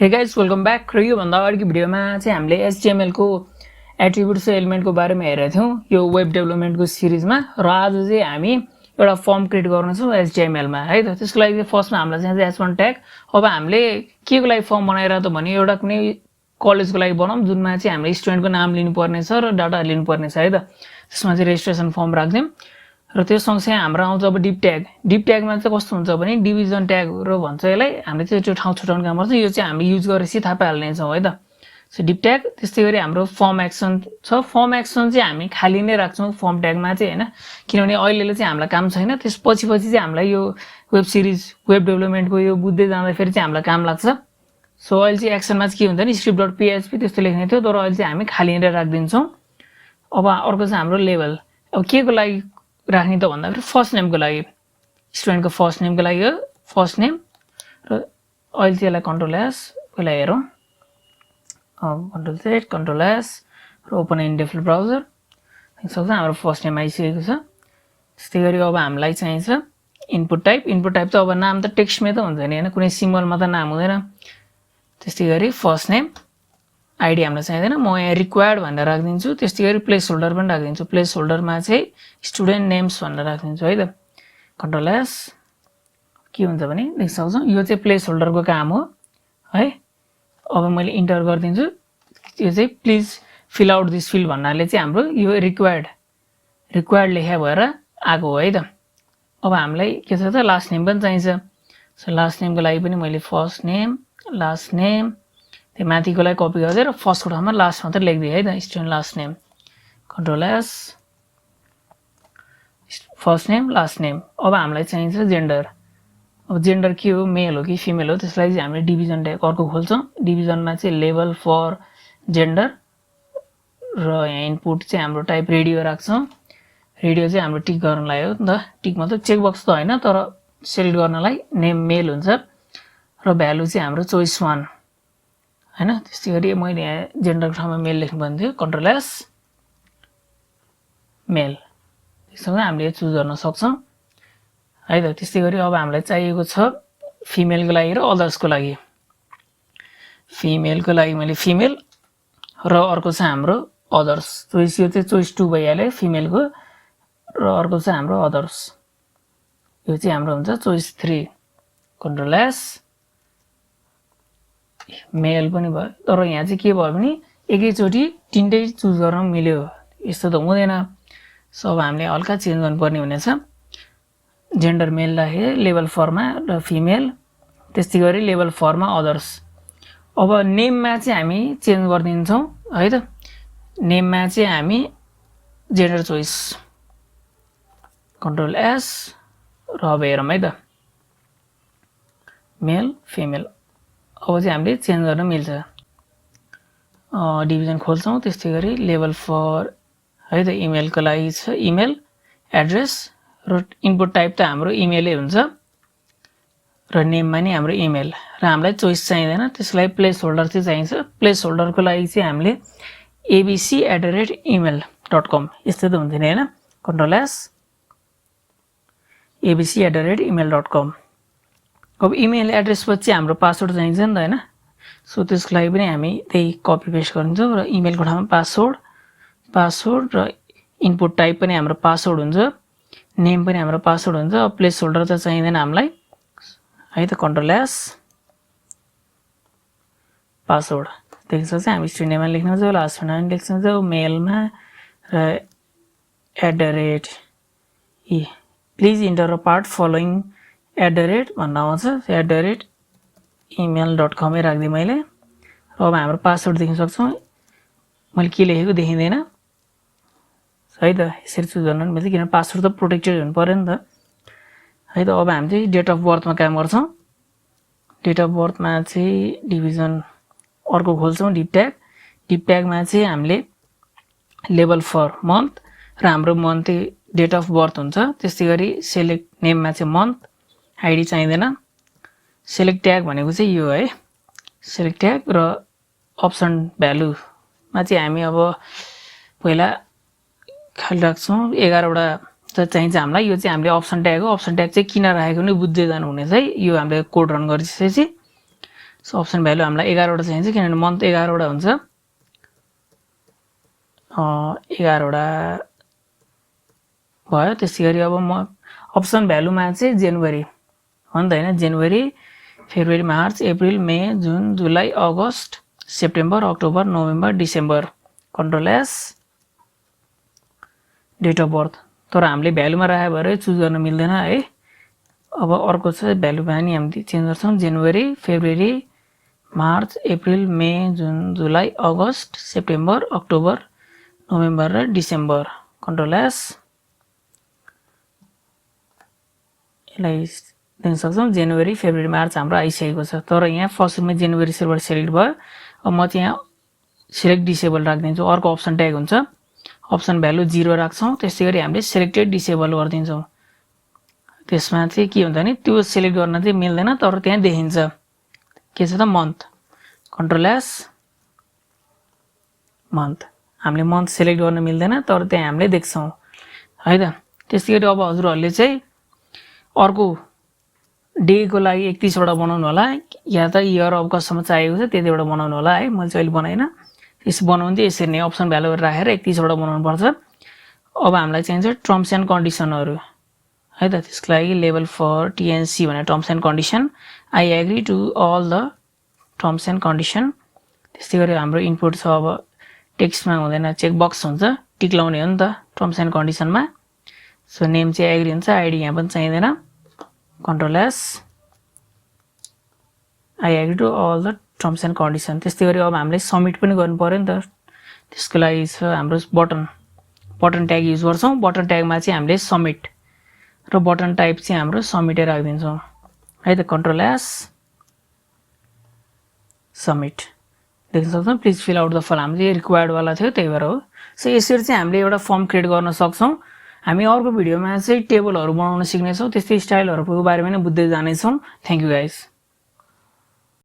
Hey guys welcome back. र योभन्दा अगाडिको भिडियोमा चाहिँ हामीले एचटीएमएल को एट्रिब्युट्स एलिमेन्टको बारेमा हेरेका थियौं यो वेब डेभलपमेन्टको सिरिजमा। र आज चाहिँ हामी एउटा फर्म क्रिएट गर्नेछौं एचटीएमएल मा है त। त्यसको लागि फर्स्टमा हामीलाई चाहिँ h1 ट्याग। अब हामीले के को लागि फर्म बनाएर त भने एउटा कुनै कलेजको लागि बनाऊँ जुनमा चाहिँ हामीले स्टुडेन्टको नाम लिनुपर्ने छ र डाटा लिनुपर्ने छ है त। त्यसमा चाहिँ रेजिस्ट्रेसन फर्म राख्दियौं र त्यो सँगसँगै हाम्रो आउँछ अब डिप ट्याग। डिप ट्यागमा चाहिँ कस्तो हुन्छ भने डिभिजन ट्याग र भन्छ यसलाई। हामीले चाहिँ त्यो ठाउँ छुटाउने काम गर्छ। यो चाहिँ हामीले युज गरेपछि थाहा पाइहाल्ने छौं है त। So div tag. त्यस्तै गरी हाम्रो फर्म एक्सन छ। फर्म एक्सन चाहिँ हामी खाली नै राख्छौं फर्म ट्यागमा चाहिँ हैन, किनभने अहिले चाहिँ हामीलाई काम छैन। त्यसपछि चाहिँ हामीलाई यो वेब सिरिज वेब डेभलपमेन्टको यो बुझ्दै जाँदा फेरि चाहिँ हामीलाई काम लाग्छ। सो अहिले चाहिँ एक्सनमा चाहिँ के हुन्छ नि script.php त्यस्तो लेख्ने थियो, तर अहिले चाहिँ हामी खाली नै राख्दिन्छौं। अब अर्को चाहिँ हाम्रो लेभल। अब के को लागि राख्ने त भन्दा फेरि फर्स्ट नेमको लागि, स्टुडेन्टको फर्स्ट नेमको लागि हो फर्स्ट नेम। र अहिले चाहिँ यसलाई कन्ट्रोल एस पहिला हेरौँ। कन्ट्रोल Z कन्ट्रोल एस र ओपन इन डिफल्ट ब्राउजर। सक्छ हाम्रो फर्स्ट नेम आइसकेको छ। त्यस्तै गरी अब हामीलाई चाहिन्छ इनपुट टाइप। इनपुट टाइप त अब नाम त टेक्स्टमै त हुन्छ नि हैन, कुनै सिम्बलमा त नाम हुँदैन। त्यस्तै गरी फर्स्ट नेम आईडी हामीलाई चाहिदैन, म यहाँ रिक्वायर्ड भनेर राख्दिन्छु। त्यस्तै गरी प्लेस होल्डर पनि राख्दिन्छु। प्लेस होल्डरमा चाहिँ स्टुडेन्ट नेम्स भनेर राख्दिन्छु है त। कन्ट्रोल एस के हुन्छ भने देख्न सक्छौं यो चाहिँ प्लेस होल्डरको काम हो है। अब मैले इन्टर गर्दिन्छु। यो चाहिँ please fill out this field भन्नाले चाहिँ हाम्रो यो रिक्वायर्ड लेखा भएर आएको हो है त। अब हामीलाई के छ त लास्ट नेम पनि चाहिन्छ। सो लास्ट नेमको लागि पनि मैले फर्स्ट नेम लास्ट नेम त्यो माथिकोलाई कपी गर्दै र फर्स्टको ठाउँमा लास्ट मात्र लेख्दिए है त, student last name. Control S first name last name. अब हामीलाई चाहिन्छ जेन्डर। अब जेन्डर के हो, मेल हो कि फिमेल हो, त्यसलाई चाहिँ हामीले डिभिजन ट्याग अर्को खोल्छौं। डिभिजनमा चाहिँ लेभल फर जेन्डर र यहाँ इनपुट चाहिँ हाम्रो टाइप रेडियो राख्छौं। रेडियो चाहिँ हाम्रो टिक गर्नलाई हो नि त। टिक मतलब चेक बक्स त हैन, तर सेलेक्ट गर्नलाई नेम मेल हुन्छ र भ्यालु चाहिँ हाम्रो चोइस 1 हैन। त्यस्तै गरी मैले यहाँ जेन्डरको ठाउँमा मेल लेख्नु पर्ने थियो। कन्ट्रोल एस मेल। त्यसैले हामीले चुज गर्न सक्छौं है त। त्यस्तै गरी अब हामीलाई चाहिएको छ फिमेलको लागि र अदर्सको लागि। फिमेलको लागि मैले फिमेल र अर्को छ हाम्रो अदर्स। चोइस यो चाहिँ चोइस 2 भइहाल्यो फिमेलको र अर्को छ हाम्रो अदर्स। यो चाहिँ हाम्रो हुन्छ चोइस 3। कन्ट्रोल एस मेल पनि भयो। तर यहाँ चाहिँ के भयो भने एकैचोटी तीनटै चुज गर्न मिल्यो, यस्तो त हुँदैन। सो अब हामीले हल्का चेन्ज गर्नुपर्ने हुनेछ। जेन्डर मेल राखे लेभल फरमा र फिमेल। त्यस्तै गरी लेभल फरमा अदर्स। अब नेममा चाहिँ हामी चेन्ज गर्दिन्छौं है त। नेममा चाहिँ हामी जेन्डर चोइस कन्ट्रोल एस र अब हेरौँ है त मेल फिमेल। अब चाहिँ हामीले चेन्ज गर्न मिल्छ। डिभिजन खोल्छौं। त्यस्तै गरी लेभल फर है त इमेलको लागि छ इमेल एड्रेस र इनपुट टाइप त हाम्रो इमेलै हुन्छ र नेममा नि हाम्रो इमेल र हामीलाई चोइस चाहिदैन। त्यसलाई प्लेस होल्डर चाहिँ चाहिन्छ। प्लेस होल्डरको लागि चाहिँ हामीले abc@email.com यस्तो त हुन्छ नि हैन। Control S abc@email.com। अब इमेल एड्रेस पछि हाम्रो पासवर्ड चाहिन्छ नि त हैन। सो त्यसको लागि पनि हामी त्यही कपी पेस्ट गरिन्छौं र इमेलको ठाउँमा पासवर्ड र इनपुट टाइप पनि हाम्रो पासवर्ड हुन्छ, नेम पनि हाम्रो पासवर्ड हुन्छ। अब प्लेस होल्डर त चाहिदैन हामीलाई है त। कन्ट्रोल एस पासवर्ड देख्छ चाहिँ हामी स्ट्रिङ नेममा लेख्न सक्छौं, लास्टमा नाम लेख्न सक्छौं, मेलमा र please enter a part following भन्नु आउँछ। @email.com राख्दिए मैले। अब हाम्रो पासवर्ड देख्न सक्छौं। मैले के लेखेको देखिँदैन है त। यसरी चुज गर्न मिल्छ किन पासवर्ड त प्रोटेक्टेड हुनु पर्यो नि त है त। अब हामी चाहिँ डेट अफ बर्थमा काम गर्छौं। डेट अफ बर्थमा चाहिँ डिभिजन अर्को खोल्छौं डिप ट्याग। डिप ट्यागमा चाहिँ हामीले लेभल फर मन्थ र हाम्रो मन्थ डेट अफ बर्थ हुन्छ। त्यस्तै गरी सेलेक्ट नेममा चाहिँ मन्थ आईडी चाहिदैन। सेलेक्ट ट्याग भनेको चाहिँ यो है सेलेक्ट ट्याग र अप्सन भ्यालुमा चाहिँ हामी अब पहिला खाली राख्छौं। 11 वटा त चाहिन्छ हामीलाई। यो चाहिँ हामीले अप्सन ट्याग हो। अप्सन ट्याग चाहिँ किन राखेको नि बुझ्दै जानु हुनेछ है। यो हामीले कोड रन गरिसकेपछि सो अप्सन भ्यालु हामीलाई 11 वटा चाहिन्छ किनभने मन्थ 11 वटा हुन्छ 11 वटा भयो। त्यसैगरी अब म अप्सन भ्यालुमा चाहिँ जनवरी हो नि त हैन, January February March April May June July August September October November December control S date of birth. तर हामीले भ्यालुमा राखे भएर चुज गर्न मिल्दैन है। अब अर्को चाहिँ भ्यालुमा नि हामीले चेन्ज गर्छौं जनवरी February March April May June July August September October November र डिसेम्बर कन्ट्रोल एस यसलाई दिन सक्छौं। जनवरी फेब्रुअरी मार्च हाम्रो आइसकेको छ तर यहाँ फर्स्टमा जनवरी सेलबाट सिलेक्ट भयो। अब म चाहिँ यहाँ सिलेक्ट डिसेबल राख्दिन्छु। अर्को अप्सन ट्याग हुन्छ अप्सन भ्यालु 0 राख्छौं। त्यसैगरी हामीले सिलेक्टेड डिसेबल गर्दिन्छौं। त्यसमा चाहिँ के हुन्छ नि त्यो सिलेक्ट गर्न चाहिँ मिल्दैन तर त्यहाँ देखिन्छ के छ त मन्थ कन्ट्रोल एस मन्थ। हामीले मन्थ सिलेक्ट गर्न मिल्दैन तर त्यहाँ हामीले देख्छौं है त। त्यसैगरी अब हजुरहरुले चाहिँ अर्को डे को लागि 31 वटा बनाउनु होला या त इयर अफ कस्टम चाहिएको छ त्यति वटा बनाउनु होला है। मैले चाहिँ अहिले बनाइन। यसो बनाउनु चाहिँ यसरी नै अप्सन भ्यालु राखेर 31 वटा बनाउनु पर्छ। अब हामीलाई चाहिन्छ टर्म्स एन्ड कन्डिसनहरु है त। त्यसको लागि लेभल फर टीएनसी भनेर terms and condition I agree to all the terms and condition. त्यसैगरी हाम्रो इनपुट छ अब टेक्स्टमा हुँदैन चेक बक्स हुन्छ टिक लाउने हो नि त टर्म्स एन्ड कन्डिसनमा। सो नेम चाहिँ एग्री हुन्छ आईडी यहाँ पनि चाहिदैन control S I agree to all the terms and condition. त्यसैगरी अब हामीले सबमिट पनि गर्नु पर्यो नि त। त्यसको लागि छ हाम्रो बटन ट्याग युज गर्छौं। बटन ट्यागमा चाहिँ हामीले सबमिट र बटन टाइप चाहिँ हाम्रो सबमिटै राख्दिन्छौं है त कन्ट्रोल एस सबमिट। देख्न सक्छौं please fill out the form हाम्रो रिक्वायर्ड वाला थियो त्यही भएर हो। सो यसरी चाहिँ हामीले एउटा फर्म क्रिएट गर्न सक्छौं। हामी अर्को भिडियोमा चाहिँ टेबलहरु बनाउन सिक्नेछौं त्यस्तै स्टाइलहरुको बारेमा नै बुझ्दै जानेछौं। Thank you guys.